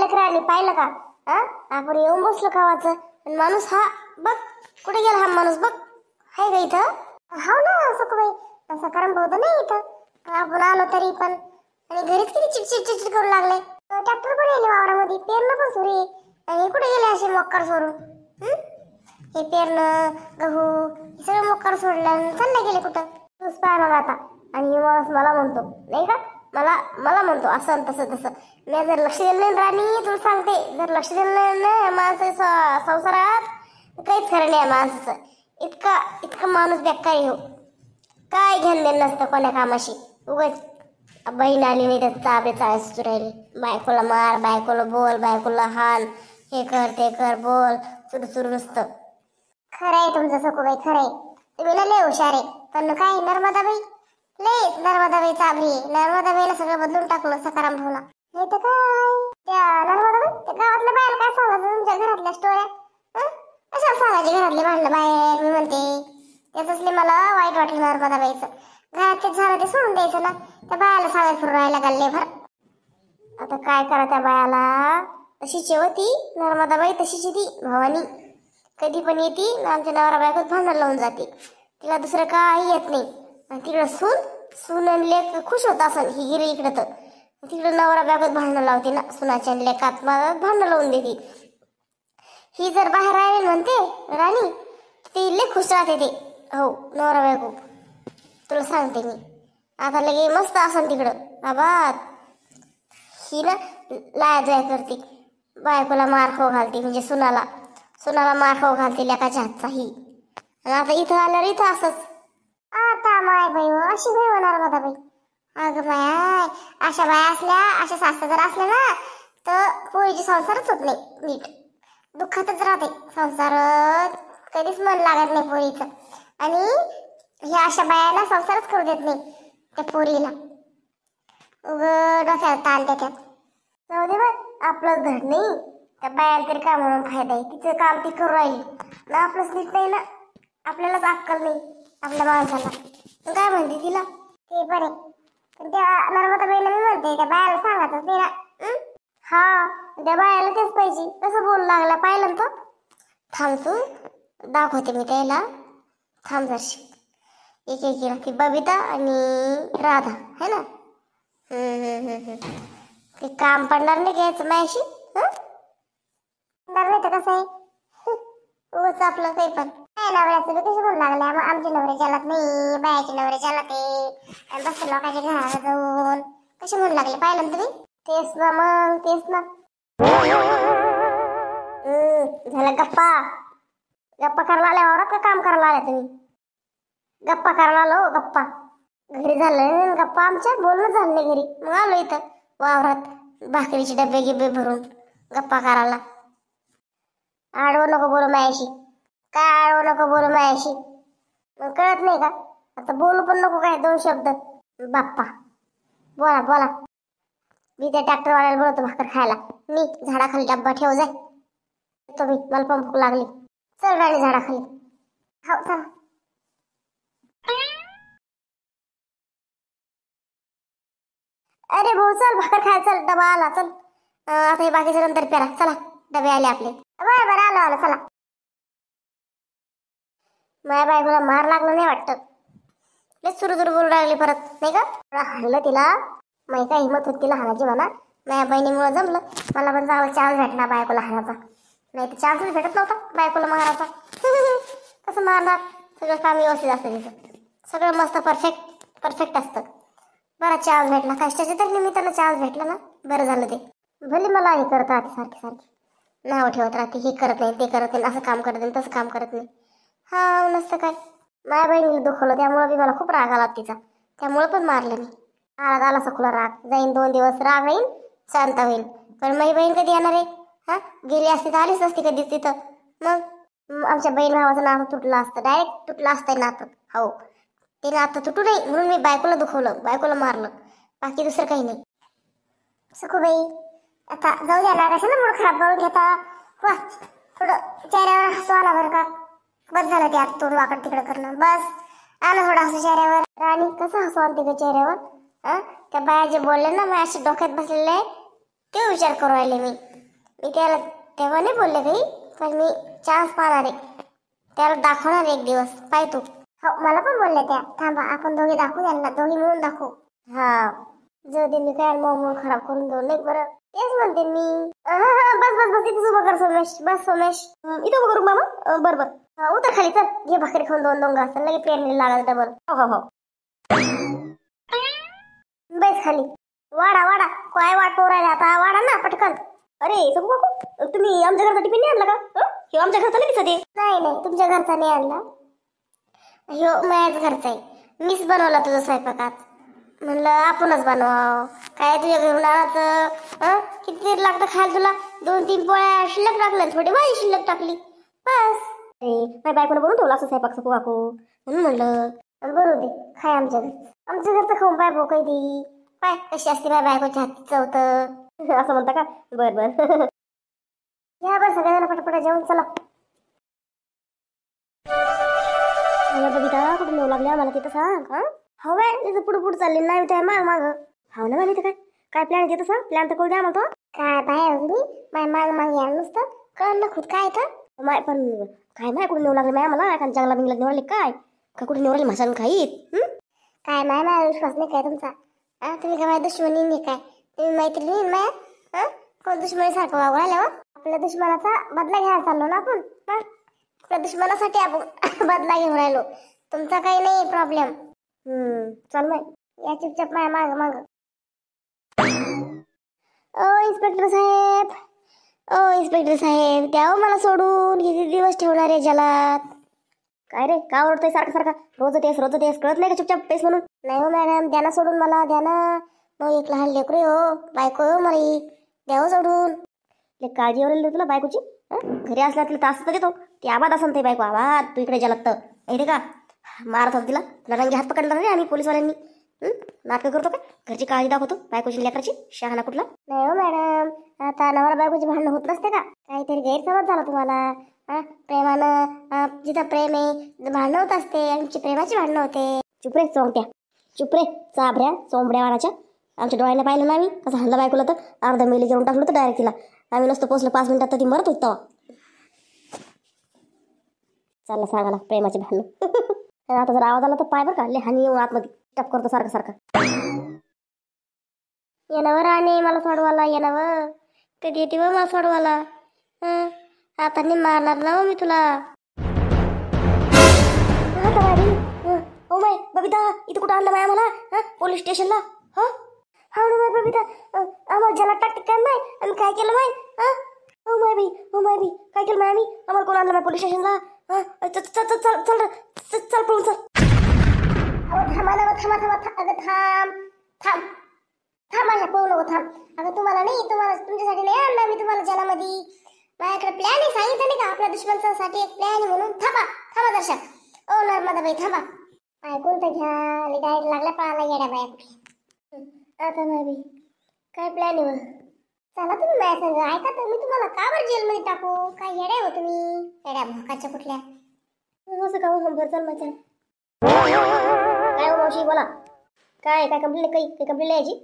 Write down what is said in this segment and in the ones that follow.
लेकरांनी पाहिलं का? आपण येऊन बसलो खावाचं आणि माणूस हा बघ कुठे गेला. हा माणूस बघ हाय का इथं? हो ना सखूबाई, असं कारण बहुधा नाही इथं. आपण आलो तरी पण आणि घरीच किती चिडचिड चिडचिड करू लागले. ट्रॅक्टर पण येले वावरामध्ये, पेरणं पण सुरू आहे आणि कुठे गेले असे मोक्कार सोडून? हे पेरणं गहू हे सगळं मोक्कार सोडलं आणि चालले गेले कुठं? तूच पाहा आता. आणि हे माणूस मला म्हणतो नाही का, मला म्हणतो असं आणि तसं तसं. मी जर लक्ष दिलं नाही राणी, तुला सांगते, जर लक्ष दिलं नाही ना माणसाच्या संसारात काहीच खरं नाही. माणसाचं इतकं माणूस बेकारी हो, काय घेणं देणं नसतं कोण्या कामाशी. उगाच बहीण आली नाही तर चाबे चाळीस राहिले. बायकोला मार, बायकोला बोल, बायकोला हान, हे कर ते कर बोल, सुरू नुसतं. खरंय तुमचं सखूबाई, खरंय. तुम्ही लय हुशार आहे. पण काय नर्मदाबाई लय नर्मदाबाई चाबरी आहे. नर्मदाबाईला सगळं बदलून टाकलं सकाराम भाऊला. नाही तर काय त्या नर्मदाबाई त्या गावातल्या बायाला काय सांगायचं तुमच्या घरातल्या स्टोऱ्या? कशाला सांगायचे घरातले भांडलं बाहेर? मी म्हणते त्याच मला वाईट वाटलं नर्मदाबाईचं. घरात ते झालं ते सोडून द्यायचं ना. त्या बायाला सांगायला फिरून राहायला गल्ले भर. आता काय करा त्या बायाला? तशीच होती नर्मदाबाई, तशीच ती भवानी. कधी पण येते आमच्या नवरा बायकोत भांडण लावून जाते. तिला दुसरं काही येत नाही. आणि तिकडं सून आणि लेक खुश होत असं. ही गिरी इकडं तर तिकडं नवरा बायकोत भांडण लावते ना. सुनाच्या लेकात भांडण लावून देते. ही जर बाहेर राहील म्हणते राणी, ती लय खुश राहते ते. हो नवरा बायको, तुला सांगते मी. आता लगे मस्त असन तिकडं बाबा. ही ना लाया जाय करते, बायकोला मार खाऊ घालते, म्हणजे सुनाला मार खाऊ घालते लेकाच्या हातचा ही. आणि आता इथं आल्यावर इथं असंच. आता माय बाई अशी बाई होणार माझा बाई. अगं माय, अशा बाया असल्या, अशा सासऱ्या जर असल्या ना तर पोळीची संसारच होत नाही नीट. दुःखातच राहते संसार, कधीच मन लागत नाही पोळीचं. आणि ह्या अशा बायाला संसारच करू देत नाही त्या पोरीला. डोक्याला ताण देतात. जाऊ दे बाय, आपलं धड नाही. त्या बायाला तरी काय म्हणून फायदा आहे? तिचं काम ती करू राहिली ना, आपलंच नीट नाही ना. आपल्यालाच अक्कल नाही आपल्या माणसाला. काय म्हणते तिला ते पण आहे. त्या नर्मदाबाईला मी म्हणते त्या बायाला सांगायचंच नाही ना. हा त्या बायाला तेच पाहिजे. कसं बोलू लागला पाहिलं ना तो. थांब तू दाखवते मी त्याला. थांब जरशी. एक ती बबिता आणि राधा है ना. ते काम पडणार नाही घ्यायचं माझ्याशी. पडणार नाही तर कसं आहे उगाच आपलं काही पण. नवऱ्याचं बी कशी बोलू लागल्या. मग आमचे नवरे चालत नाही, बायाचे नवरे चालत आहे. बस लोकांच्या घराला जाऊन कसे म्हणू लागले पाहिलं ना तुम्ही. तेच ना मग, तेच ना. झालं गप्पा करायला आल्या वावरात का काम करायला आल्या तुम्ही? गप्पा करायला आलो गप्पा. घरी झालं गप्पा, आमच्या बोलणं झालं नाही घरी. मग आलो इथं वावरात भाकरीचे डबे गिबे भरून गप्पा करायला. आडवं नको बोलू माझ्याशी. काय आडवं नको बोलू माझ्याशी? मग कळत नाही का? आता बोलू पण नको काय दोन शब्द. बाप्पा बोला. मी त्या ट्रॅक्टरवाल्याला बोलवतो भाकर खायला. मी झाडाखाली डब्बा ठेव जाय. तुम्ही मला पण भूक लागली. चल राणी झाडाखाली. हो चला. अरे भाऊ चल भाकर खाय, चल डबा आला चल. आता हे बाकीच्या नंतर पेरा. चला डबे आले आपले. बरं आलो चला. माझ्या बायकोला मार लागला नाही वाटतं. सुरू बोलू लागली परत नाही का. हाणलं तिला. माही काय हिंमत होती तिला हाणाची म्हणा. माझ्या बहिणीमुळे जमलं. मला पण जावं चान्स भेटला बायकोला हाणाचा. नाही तर चान्सच भेटत नव्हता बायकोला मारायचा. कसं मारणार? सगळं काम व्यवस्थित असतं तिचं. सगळं मस्त परफेक्ट असतं. बरा चान्स भेटला. कष्टाच्या तर निमित्तानं चान्स भेटला ना, बरं झालं ते. भले मला हे करत राहते सारखी नाव ठेवत राहते. हे करत नाही ते करत नाही, असं काम करत नाही तसं काम करत नाही. हा नसतं काय. माझ्या बहिणीला दुखवलं त्यामुळं बी मला खूप राग आला तिचा. त्यामुळं पण मारलं मी. आला सखुला राग. जाईन 2 दिवस राग राहीन, शांत होईल. पण माझी बहीण कधी येणार आहे? गेली असती तर आलीच नसती कधी तिथं. मग आमच्या बहीण भावाचं नातं तुटलं असतं. डायरेक्ट तुटलं असतं नातं. हो ते नातं तुटू नये म्हणून मी बायकोला दुखवलं, बायकोला मारलं. बाकी दुसरं काही नाही. सखूबाई आता जाऊ द्या ना. कशाला मूड खराब करून घेता? वा थोडं चेहऱ्यावर हसू आला बरं का. बस झालं ते आता तोड वाकड तिकडे करणं. बस आलं थोडं हसू चेहऱ्यावर. राणी कसं हसू आणते का चेहऱ्यावर? त्या बाया जे बोलले ना, मी असे डोक्यात बसलेले ते विचार करू राहिले मी. मी त्याला तेव्हा नाही बोलले काही, पण मी चान्स पाहणार आहे, त्याला दाखवणार एक दिवस, पाय तू. हो मला पण बोलले त्या, थांबा आपण दोघे दाखवू त्यांना, दोघे मिळून दाखवू. हा जाऊ दे, मी काय मूड खराब करून दोन नाही बरं, तेच म्हणते मी. बस बस बस, इथेच उभं कर सोमेश, बस सोमेश, इथं उभं करू मामा. बरं बरं, उतर खाली, चल घे भाकरी खाऊन दोन दोन घास, लगे पेरणी लागल डबल. हो हो हो, बस खाली, वाडा वाडा, काय वाट पोर राहिले आता, वाडा ना पटकन. अरे सगू काकू, तुम्ही आमच्या घरचा टिफिन नाही आणला का? हे आमच्या घरचा नाही दिसत. नाही नाही, तुमच्या घरचा नाही आणला, ह्यो माझ्याच घरचा आहे. मीच बनवला तुझा स्वयंपाकात, म्हणलं आपणच बनवाव. काय तुझ्या घरून आणायचं, किती लागतं खायला तुला? 2-3 पोळ्या शिल्लक टाकल्या, थोडी भाजी शिल्लक टाकली, बस. माझ्या बायकोनं बनवून ठेवला असं स्वयंपाक सगू काकू, म्हणून म्हणलं बरोबर दे, खाय आमच्या घर, आमच्या घरचं खाऊन पाय भोकाय ती, पाय कशी असते माझ्या बायकोच्या हाती चवतं. असं म्हणता का? बर बर. या बस सगळ्यांना पटापट जेवण, चला. बबिता कुठे नेऊ लागल्या मला तिथं सांग. हो बाय, तिथं पुढे पुढे चालले नाही त्या माग माग. हो ना मला इथं काय काय प्लॅन येतं सांग, प्लॅन तर करू द्या मला. काय बाहेर तुम्ही माय माग माग या नुसतं, कळलं ना खुद काय येतं माय. पण काय माय कुठे नेऊ लागले माय मला, एखाद्या जंगला बिंगला निवडले काय का, कुठे निवडले म्हसान खाईत. काय माय माझा विश्वास नाही काय तुमचा? तुम्ही काय माझ्या दुश्मनी नाही काय? तुम्ही मैत्रिणी माया, कोण दुश्मनी सारखं वागू राहिलं? आपल्या दुश्मनाचा बदला घ्यायला चाललो ना आपण, आपल्या दुश्मनासाठी आपण बदला घेऊन राहिलो. तुमचा काही नाही प्रॉब्लेम. चल माय, या चुपचाप माया माग माग. ओ इन्स्पेक्टर साहेब, ओ इन्स्पेक्टर साहेब, द्या मला सोडून, किती दिवस ठेवणार आहे जलात? काय रे, का ओरडतोय सारखं सारखं? रोज तेस कळत नाही का चुपचाप पेस म्हणून? नाही हो मॅडम, द्या ना सोडून मला, द्या ना. मग एक लहान लेकरू हो, बायको हो मला, द्या हो सोडून. काळजी वरेल तुला बायकोची, घरी असला तिला तास तर देतो, ती आबाद असन ते बायको, आबाद. तू इकडे जलात तर का मारत होत तिला, रंगी हात पकडला रे आम्ही पोलीसवाल्यांनी. नाटकं करतो का? घरची काळजी दाखवतो बायकोची लेकराची, शहाणा कुठला. नाही हो मॅडम, आता नवरा बायकोची भांडणं होत नसते का? काहीतरी गैरसमज झाला तुम्हाला. प्रेमानं, जिथं प्रेम आहे भांडणं होत असते, आमची प्रेमाची भांडणं होते. चुपरे चोंबट्या, चुपरे चाभऱ्या चोंबड्या वाणाच्या, आमच्या डोळ्याला पाहिलं ना आम्ही कसं हल्ला बायकोला, तर अर्धा मेली घेऊन टाकलं तर डायरेक्ट तिला. आम्ही नसतो पोचलो 5 मिनिटात तर ती मरत होती. चालला सांगायला प्रेमाची भांडणं. आता जर आवाज आला तर पाय बरं का, हानी येऊन आतमध्ये टप करतो सारखं सारखं. येणावर आणि मला सोडवाला, येणावर कधी येते मला सोडवाला. आता नाही मारणार ना मी तुला. ओ माय बबिता, इथं कुठं आणलं माय आम्हाला? पोलीस स्टेशनला. हा ना बबिता, आम्हाला जला टाकते काय माय? आम्ही काय केलं माय? ओ माय बी काय केलं माय आम्ही? आम्हाला कोण आणलं माय पोलीस स्टेशनला? चल चल चल चल चल चल चल पळून चल. थांबा ना, थांबा अगं थांब थांब थांब, माझ्या पळू नको, थांब. अगं तुम्हाला नाही, तुम्हाला तुमच्यासाठी नाही आणलं मी तुम्हाला जलामध्ये. माझ्याकडे प्लॅन आहे, सांगितलं नाही का आपल्या दुश्मनासाठी एक प्लॅन आहे म्हणून. थांबा थांबा दर्शक, ओ नर्मदाबाई थांबा, ऐकून तर घ्या. डायरेक्ट लागल्या पळायला येड्या बाया कुठे. आता माय काय प्लॅन आहे? चला तुम्ही माझ्या संग, ऐका तर मी तुम्हाला का बरं जेलमध्ये टाकू? काय येड्या हो तुम्ही, येड्या भोकाच्या कुठल्या. असं का हो, चल माझ्या. काय हो मावशी बोला, काय काय कंप्लेंट, काही कंप्लेंट लिहायची?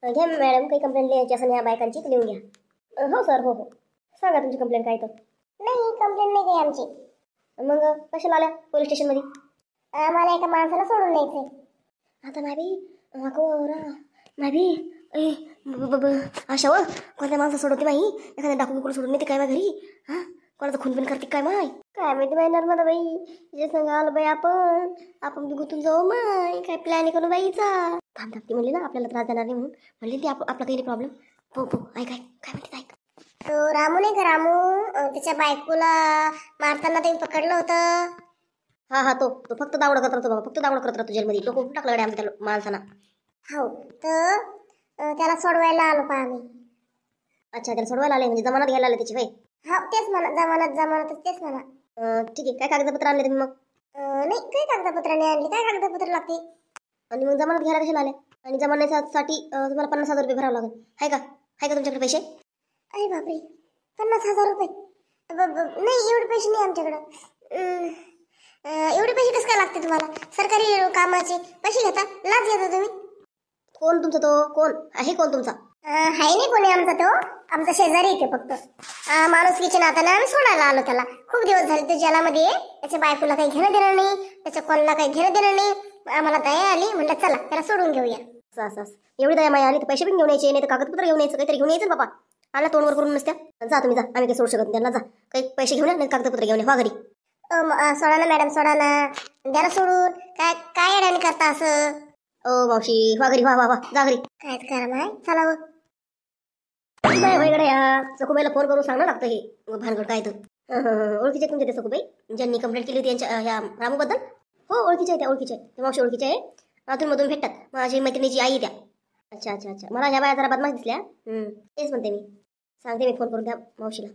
घ्या मॅडम, काही कंप्लेंट लिहायची असं या बायकांची तर लिहून घ्या. हो सर, हो हो, सांगा तुमची कंप्लेंट काय तर. नाही कंप्लेंट नाही काही आमची. मग कशाला आल्या पोलीस स्टेशनमध्ये? आम्हाला एका माणसाला सोडून द्यायचंय. आता माबी अशा व कोणत्या माणसं सोडवते बाई, एखाद्या डाकू बिकून सोडून येते काय बा घरी? कोणाचं खून बिन करते काय माय? काय माहिती बाई नर्मदा बाई, जे सांगा आलं बाई आपण बी गुतून जाऊ माय, काय प्लॅन करू बाईचा. थांब ती म्हणली ना आपल्याला त्रास देणार नाही म्हणून, म्हणली ती आपला काही प्रॉब्लेम. हो ऐक काय म्हणते ऐक. तो रामू नाही का, रामू त्याच्या बायकोला मारताना त्यांनी पकडलं होतं. हा तो फक्त दावडं करत राहतो बाबा, फक्त दावडं करत राहतो जेलमध्ये. तो खूप टाकलं गाडी आमच्या त्या माणसाना. हो तर त्याला सोडवायला आलो पहा आम्ही. अच्छा, त्याला सोडवायला आले म्हणजे जमानत घ्यायला आले त्याची भाई? हा तेच म्हणा, जमानत तेच म्हणा. ठीक आहे, काय कागदपत्र आणले तुम्ही मग? नाही काही कागदपत्र नाही आणली. काय कागदपत्र लागते? आणि मग जमानत घ्यायला कशाला आले? आणि जमानतीसाठी तुम्हाला 50,000 रुपये भरावं लागेल. आहे का तुमच्याकडे पैसे? अरे बापरे, 50,000 रुपये? नाही एवढे पैसे नाही आमच्याकडं. एवढे पैसे कसं काय लागते तुम्हाला? सरकारी कामाचे पैसे घेता, लाच घेता तुम्ही? कोण तुमचा तो? कोण आहे कोण तुमचा? हाय नाही कोणी आमचा तो, आमचा शेजारी येते फक्त. माणुसकीच्या नात्याने आम्ही सोडायला आलो त्याला. खूप दिवस झाले ते जलामध्ये आहे. त्याच्या बायकोला काही घेणं देणं नाही, त्याच्या कोणाला काही घेणं देणं नाही. आम्हाला दया आली, म्हणलं चला त्याला सोडून घेऊया. असं एवढी दया माया आली तर पैसे पण घेऊन यायचे, नाही तर कागदपत्र घेऊन यायचं, काहीतरी घेऊन यायचं ना बाबा. आला तोंडवर करून नसत्या. जा तुम्ही जा, आम्ही काही सोडू शकत नाही त्यांना. जा काही पैसे घेऊन या, नाही कागदपत्र घेऊन या, वा घरी. सोडा ना मॅडम, सोडा ना, द्या ना सोडून. काय काय अडाणी करता असं? ओ मावशी, वा घरी, वा वा वा, जा घरी. काय करा माय, चला व. सखूबाईला फोन करून सांगणं लागतं हे भानगड काय तर. ओळखीचे तुमच्या ते सखूबाई ज्यांनी कंप्लेंट केली होती यांच्या ह्या रामूबद्दल? हो ओळखीचे आहे त्या, ओळखीचे आहे त्या मावशी, ओळखीचे आहे. मधून भेटतात. माझी मैत्रिणीची आई त्या. अच्छा अच्छा अच्छा, मला ह्या बाया जरा बदमाश दिसल्या. तेच म्हणते मी, सांगते मी फोन करून त्या मावशीला.